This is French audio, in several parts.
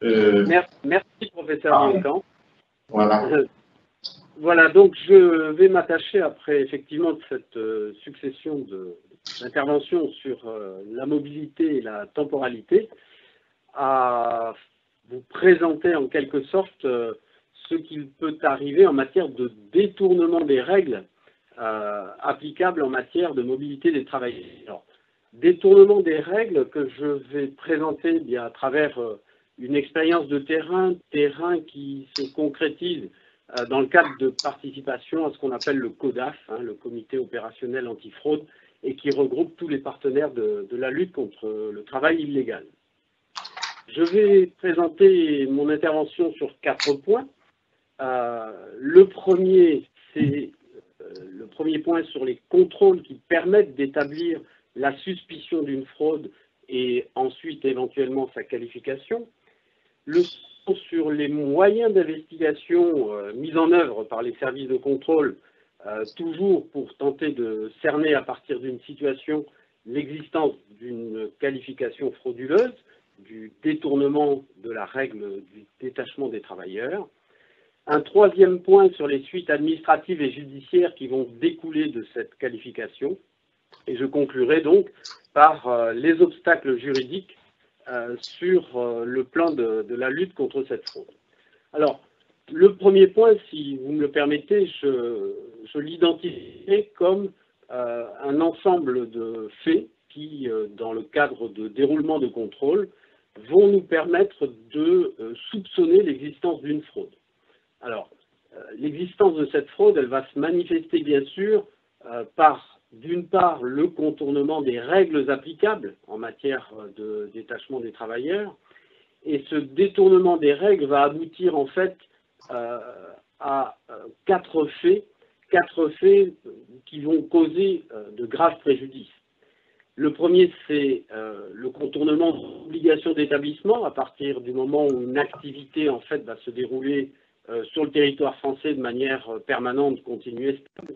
Merci, professeur Lienkamp. Voilà. Voilà, donc je vais m'attacher après effectivement cette succession d'interventions sur la mobilité et la temporalité à vous présenter en quelque sorte ce qu'il peut arriver en matière de détournement des règles applicables en matière de mobilité des travailleurs. Alors, détournement des règles que je vais présenter bien à travers une expérience de terrain qui se concrétise dans le cadre de participation à ce qu'on appelle le CODAF, le Comité opérationnel antifraude, et qui regroupe tous les partenaires de la lutte contre le travail illégal. Je vais présenter mon intervention sur 4 points. Le premier point sur les contrôles qui permettent d'établir la suspicion d'une fraude et ensuite éventuellement sa qualification. Le second sur les moyens d'investigation mis en œuvre par les services de contrôle, toujours pour tenter de cerner à partir d'une situation l'existence d'une qualification frauduleuse, du détournement de la règle du détachement des travailleurs. Un troisième point sur les suites administratives et judiciaires qui vont découler de cette qualification. Et je conclurai donc par les obstacles juridiques sur le plan de la lutte contre cette fraude. Alors, le premier point, si vous me le permettez, je l'identifierai comme un ensemble de faits qui, dans le cadre de déroulement de contrôle, vont nous permettre de soupçonner l'existence d'une fraude. Alors, l'existence de cette fraude, elle va se manifester bien sûr par, d'une part, le contournement des règles applicables en matière de détachement des travailleurs, et ce détournement des règles va aboutir en fait à 4 faits qui vont causer de graves préjudices. Le premier, c'est le contournement de l'obligation d'établissement à partir du moment où une activité en fait va se dérouler sur le territoire français de manière permanente, continue et stable.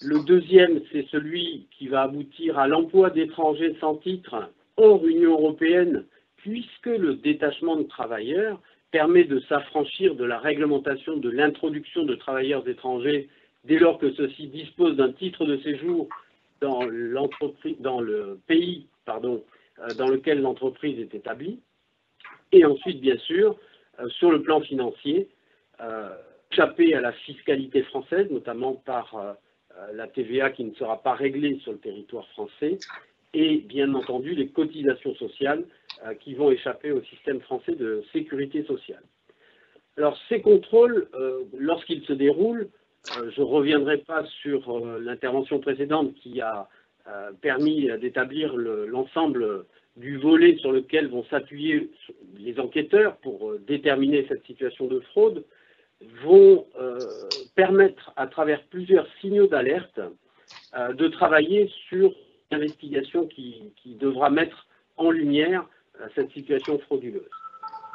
Le deuxième, c'est celui qui va aboutir à l'emploi d'étrangers sans titre hors Union européenne, puisque le détachement de travailleurs permet de s'affranchir de la réglementation de l'introduction de travailleurs étrangers dès lors que ceux-ci disposent d'un titre de séjour dans le pays dans lequel l'entreprise est établie. Et ensuite, bien sûr, sur le plan financier, échapper à la fiscalité française, notamment par la TVA qui ne sera pas réglée sur le territoire français, et bien entendu les cotisations sociales qui vont échapper au système français de sécurité sociale. Alors ces contrôles, lorsqu'ils se déroulent, je ne reviendrai pas sur l'intervention précédente qui a permis d'établir l'ensemble du volet sur lequel vont s'appuyer les enquêteurs pour déterminer cette situation de fraude, vont permettre, à travers plusieurs signaux d'alerte, de travailler sur l'investigation qui devra mettre en lumière cette situation frauduleuse.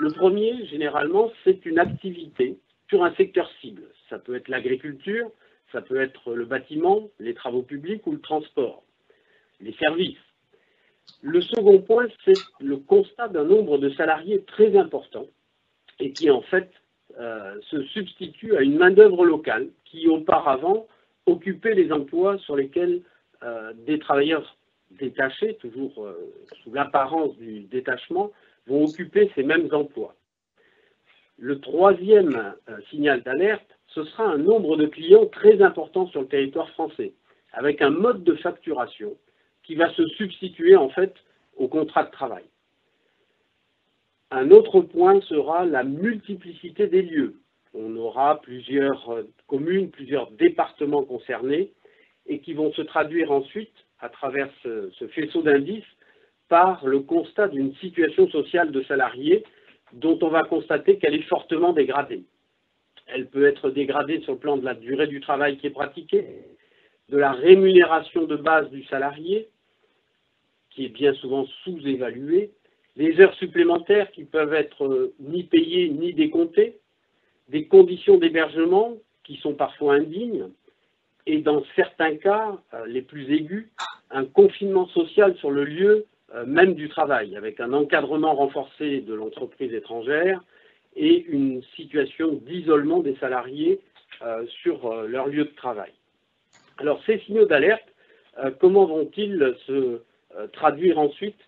Le premier, généralement, c'est une activité sur un secteur cible. Ça peut être l'agriculture, ça peut être le bâtiment, les travaux publics ou le transport, les services. Le second point, c'est le constat d'un nombre de salariés très important et qui, en fait, se substitue à une main-d'œuvre locale qui, auparavant, occupait les emplois sur lesquels des travailleurs détachés, toujours sous l'apparence du détachement, vont occuper ces mêmes emplois. Le troisième signal d'alerte, ce sera un nombre de clients très important sur le territoire français, avec un mode de facturation qui va se substituer en fait au contrat de travail. Un autre point sera la multiplicité des lieux. On aura plusieurs communes, plusieurs départements concernés et qui vont se traduire ensuite, à travers ce faisceau d'indices, par le constat d'une situation sociale de salariés dont on va constater qu'elle est fortement dégradée. Elle peut être dégradée sur le plan de la durée du travail qui est pratiqué, de la rémunération de base du salarié, qui est bien souvent sous-évaluée, les heures supplémentaires qui peuvent être ni payées ni décomptées, des conditions d'hébergement qui sont parfois indignes, et dans certains cas, les plus aigus, un confinement social sur le lieu même du travail, avec un encadrement renforcé de l'entreprise étrangère et une situation d'isolement des salariés sur leur lieu de travail. Alors ces signaux d'alerte, comment vont-ils se traduire ensuite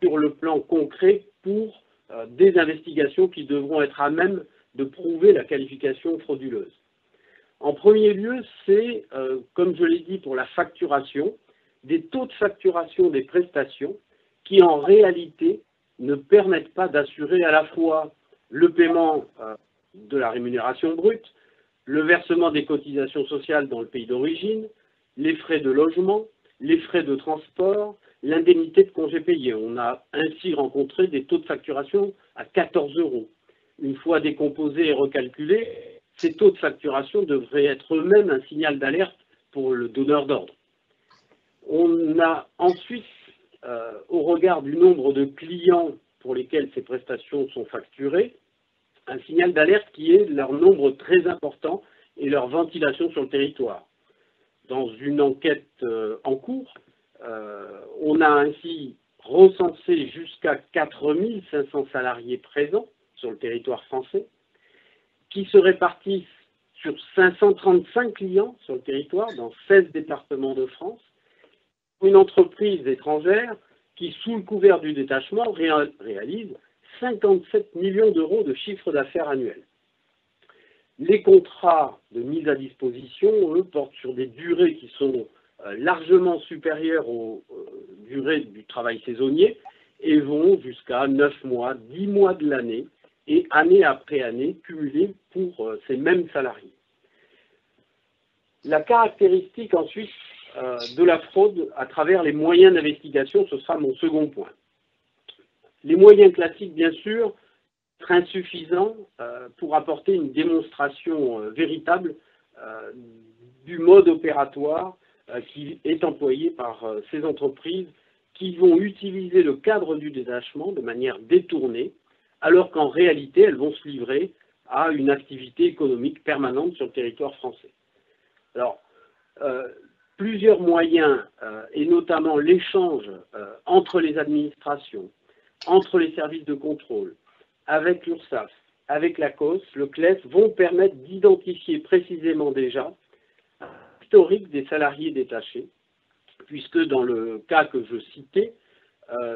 sur le plan concret pour des investigations qui devront être à même de prouver la qualification frauduleuse? En premier lieu, c'est, comme je l'ai dit pour la facturation, des taux de facturation des prestations qui en réalité ne permettent pas d'assurer à la fois le paiement de la rémunération brute, le versement des cotisations sociales dans le pays d'origine, les frais de logement, les frais de transport, l'indemnité de congés payés. On a ainsi rencontré des taux de facturation à 14 €. Une fois décomposés et recalculés, ces taux de facturation devraient être eux-mêmes un signal d'alerte pour le donneur d'ordre. On a ensuite, au regard du nombre de clients pour lesquels ces prestations sont facturées, un signal d'alerte qui est leur nombre très important et leur ventilation sur le territoire. Dans une enquête en cours, on a ainsi recensé jusqu'à 4500 salariés présents sur le territoire français, qui se répartissent sur 535 clients sur le territoire, dans 16 départements de France. Une entreprise étrangère qui, sous le couvert du détachement, réalise 57 millions d'euros de chiffre d'affaires annuel. Les contrats de mise à disposition, eux, portent sur des durées qui sont largement supérieures aux durées du travail saisonnier et vont jusqu'à 9 mois, 10 mois de l'année et année après année cumulées pour ces mêmes salariés. La caractéristique ensuite de la fraude à travers les moyens d'investigation, ce sera mon second point. Les moyens classiques, bien sûr, sont insuffisants pour apporter une démonstration véritable du mode opératoire qui est employé par ces entreprises qui vont utiliser le cadre du détachement de manière détournée, alors qu'en réalité, elles vont se livrer à une activité économique permanente sur le territoire français. Alors, plusieurs moyens, et notamment l'échange entre les administrations, entre les services de contrôle, avec l'URSSAF, avec la COS, le CLES, vont permettre d'identifier précisément déjà l'historique des salariés détachés, puisque dans le cas que je citais,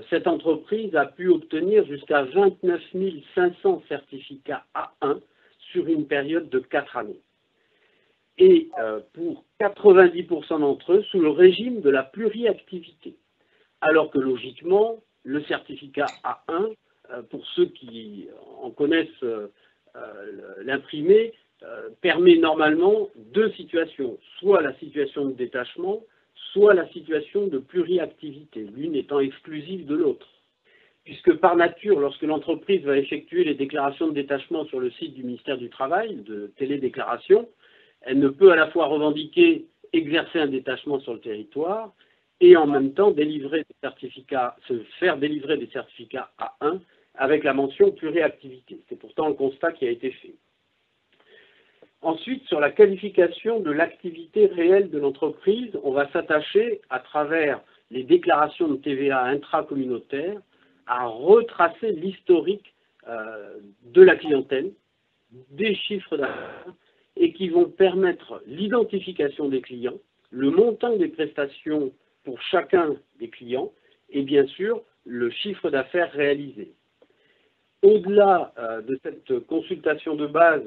cette entreprise a pu obtenir jusqu'à 29 500 certificats A1 sur une période de 4 années. Et pour 90% d'entre eux, sous le régime de la pluriactivité. Alors que logiquement, le certificat A1, pour ceux qui en connaissent l'imprimé, permet normalement deux situations, soit la situation de détachement, soit la situation de pluriactivité, l'une étant exclusive de l'autre. Puisque par nature, lorsque l'entreprise va effectuer les déclarations de détachement sur le site du ministère du Travail, de télédéclaration, elle ne peut à la fois revendiquer, exercer un détachement sur le territoire et en même temps délivrer des certificats, se faire délivrer des certificats A1 avec la mention pluriactivité. C'est pourtant le constat qui a été fait. Ensuite, sur la qualification de l'activité réelle de l'entreprise, on va s'attacher, à travers les déclarations de TVA intracommunautaires, à retracer l'historique de la clientèle, des chiffres d'affaires, et qui vont permettre l'identification des clients, le montant des prestations pour chacun des clients, et bien sûr, le chiffre d'affaires réalisé. Au-delà de cette consultation de base,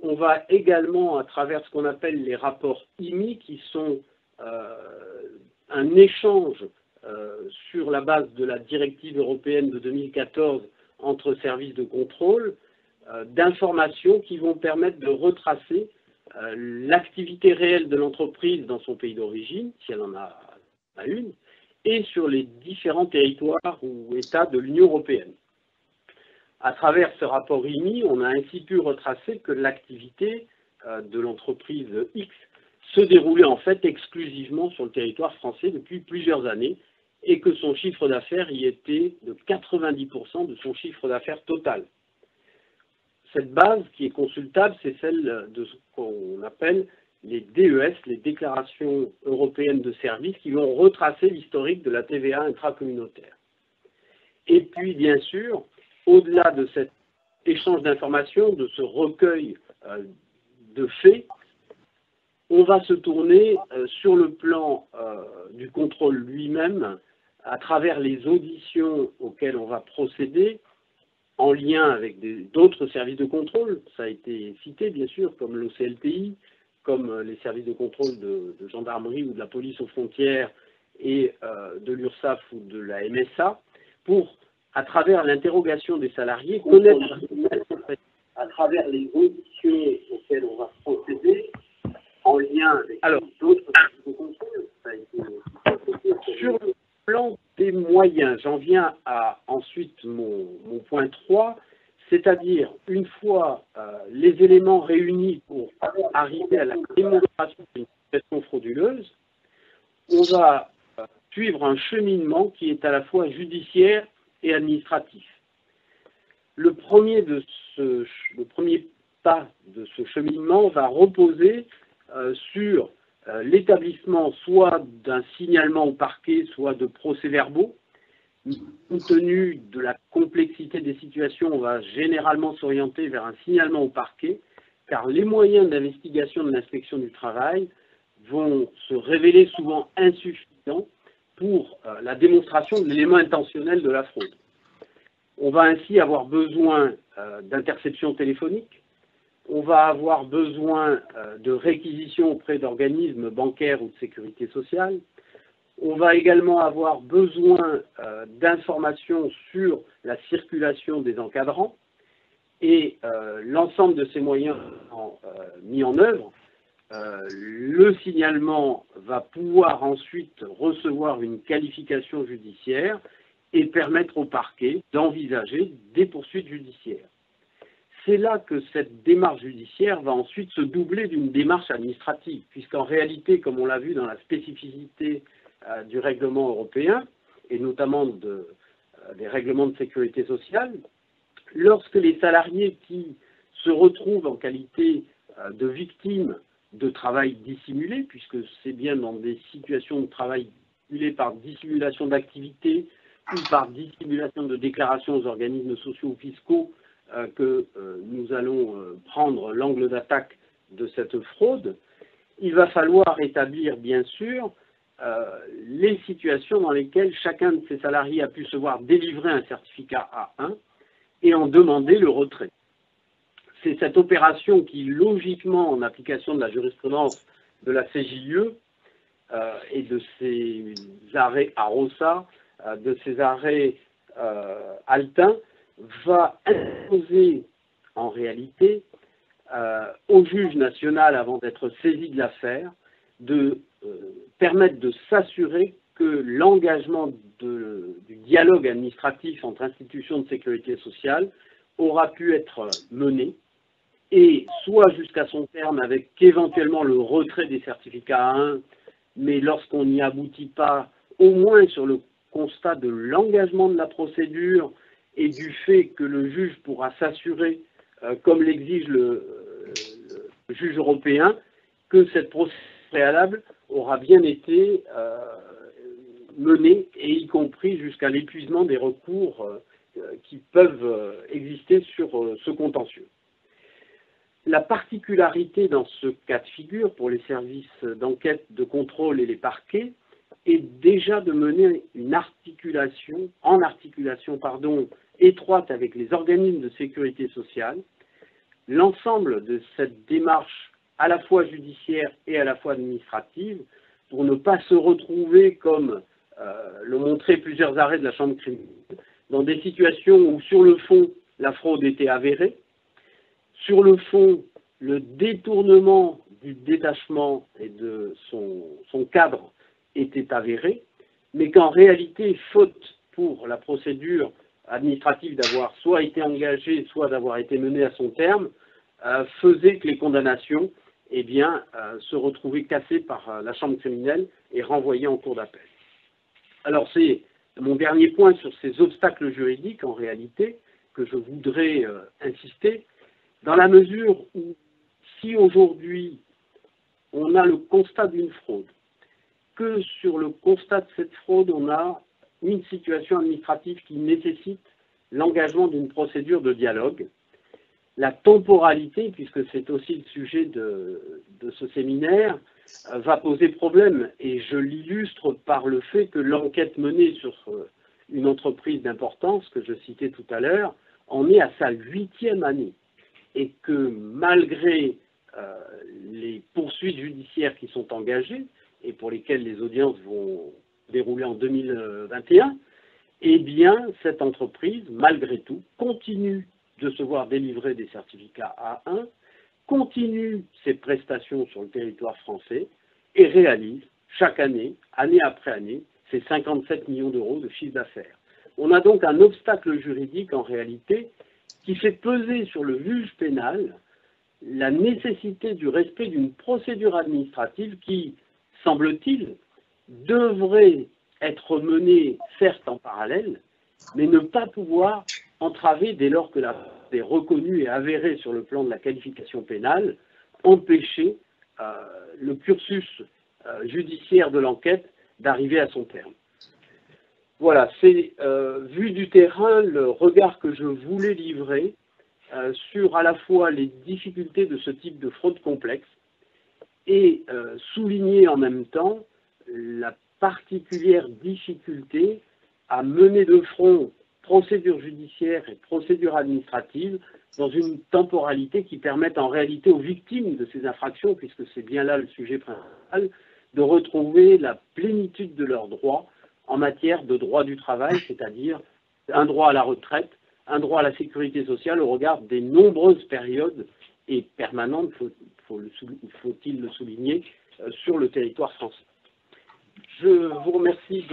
on va également, à travers ce qu'on appelle les rapports IMI, qui sont un échange sur la base de la directive européenne de 2014 entre services de contrôle, d'informations qui vont permettre de retracer l'activité réelle de l'entreprise dans son pays d'origine, si elle en a une, et sur les différents territoires ou États de l'Union européenne. À travers ce rapport IMI, on a ainsi pu retracer que l'activité de l'entreprise X se déroulait en fait exclusivement sur le territoire français depuis plusieurs années et que son chiffre d'affaires y était de 90% de son chiffre d'affaires total. Cette base qui est consultable, c'est celle de ce qu'on appelle les DES, les déclarations européennes de services, qui vont retracer l'historique de la TVA intracommunautaire. Et puis, bien sûr, au-delà de cet échange d'informations, de ce recueil de faits, on va se tourner sur le plan du contrôle lui-même, à travers les auditions auxquelles on va procéder, en lien avec d'autres services de contrôle, ça a été cité bien sûr, comme l'OCLTI, comme les services de contrôle de gendarmerie ou de la police aux frontières et de l'URSSAF ou de la MSA, pour, à travers l'interrogation des salariés, connaître à travers les auditions auxquelles on va procéder, en lien avec d'autres services de contrôle, ça a été sur le plan des moyens. J'en viens à ensuite mon point 3, c'est-à-dire une fois les éléments réunis pour arriver à la démonstration d'une situation frauduleuse, on va suivre un cheminement qui est à la fois judiciaire et administratif. Le premier pas de ce cheminement va reposer sur l'établissement soit d'un signalement au parquet, soit de procès-verbaux. Compte tenu de la complexité des situations, on va généralement s'orienter vers un signalement au parquet, car les moyens d'investigation de l'inspection du travail vont se révéler souvent insuffisants pour la démonstration de l'élément intentionnel de la fraude. On va ainsi avoir besoin d'interception téléphonique, on va avoir besoin de réquisition auprès d'organismes bancaires ou de sécurité sociale, on va également avoir besoin d'informations sur la circulation des encadrants et l'ensemble de ces moyens mis en œuvre, le signalement va pouvoir ensuite recevoir une qualification judiciaire et permettre au parquet d'envisager des poursuites judiciaires. C'est là que cette démarche judiciaire va ensuite se doubler d'une démarche administrative, puisqu'en réalité, comme on l'a vu dans la spécificité du règlement européen, et notamment des règlements de sécurité sociale, lorsque les salariés qui se retrouvent en qualité de victimes de travail dissimulé, puisque c'est bien dans des situations de travail dissimulé par dissimulation d'activité ou par dissimulation de déclaration aux organismes sociaux ou fiscaux que nous allons prendre l'angle d'attaque de cette fraude, il va falloir établir, bien sûr, les situations dans lesquelles chacun de ces salariés a pu se voir délivrer un certificat A1 et en demander le retrait. C'est cette opération qui, logiquement, en application de la jurisprudence de la CJUE et de ses arrêts AROSA, de ses arrêts haltins, va imposer en réalité au juge national, avant d'être saisi de l'affaire, de permettre de s'assurer que l'engagement du dialogue administratif entre institutions de sécurité sociale aura pu être mené, et soit jusqu'à son terme avec éventuellement le retrait des certificats A1, mais lorsqu'on n'y aboutit pas, au moins sur le constat de l'engagement de la procédure et du fait que le juge pourra s'assurer, comme l'exige le juge européen, que cette procédure préalable aura bien été menée, et y compris jusqu'à l'épuisement des recours qui peuvent exister sur ce contentieux. La particularité dans ce cas de figure pour les services d'enquête, de contrôle et les parquets est déjà de mener une articulation étroite avec les organismes de sécurité sociale. L'ensemble de cette démarche à la fois judiciaire et à la fois administrative, pour ne pas se retrouver, comme le montraient plusieurs arrêts de la Chambre criminelle, dans des situations où sur le fond la fraude était avérée, sur le fond le détournement du détachement et de son cadre était avéré, mais qu'en réalité, faute pour la procédure administrative d'avoir soit été engagée, soit d'avoir été menée à son terme, faisait que les condamnations se retrouvaient cassées par la Chambre criminelle et renvoyées en cour d'appel. Alors c'est mon dernier point sur ces obstacles juridiques, en réalité, que je voudrais insister, dans la mesure où, si aujourd'hui on a le constat d'une fraude. Que sur le constat de cette fraude, on a une situation administrative qui nécessite l'engagement d'une procédure de dialogue. La temporalité, puisque c'est aussi le sujet de ce séminaire, va poser problème. Et je l'illustre par le fait que l'enquête menée sur une entreprise d'importance, que je citais tout à l'heure, en est à sa 8e année. Et que malgré les poursuites judiciaires qui sont engagées, et pour lesquelles les audiences vont dérouler en 2021, eh bien, cette entreprise, malgré tout, continue de se voir délivrer des certificats A1, continue ses prestations sur le territoire français et réalise chaque année, année après année, ses 57 millions d'euros de chiffre d'affaires. On a donc un obstacle juridique en réalité qui fait peser sur le juge pénal la nécessité du respect d'une procédure administrative qui, semble-t-il, devrait être menée, certes en parallèle, mais ne pas pouvoir entraver, dès lors que la fraude est reconnue et avérée sur le plan de la qualification pénale, empêcher le cursus judiciaire de l'enquête d'arriver à son terme. Voilà, c'est, vu du terrain, le regard que je voulais livrer sur à la fois les difficultés de ce type de fraude complexe et souligner en même temps la particulière difficulté à mener de front procédure judiciaire et procédure administrative dans une temporalité qui permette en réalité aux victimes de ces infractions, puisque c'est bien là le sujet principal, de retrouver la plénitude de leurs droits en matière de droit du travail, c'est-à-dire un droit à la retraite, un droit à la sécurité sociale au regard des nombreuses périodes et permanentes, faut-il le souligner, sur le territoire français. Je vous remercie.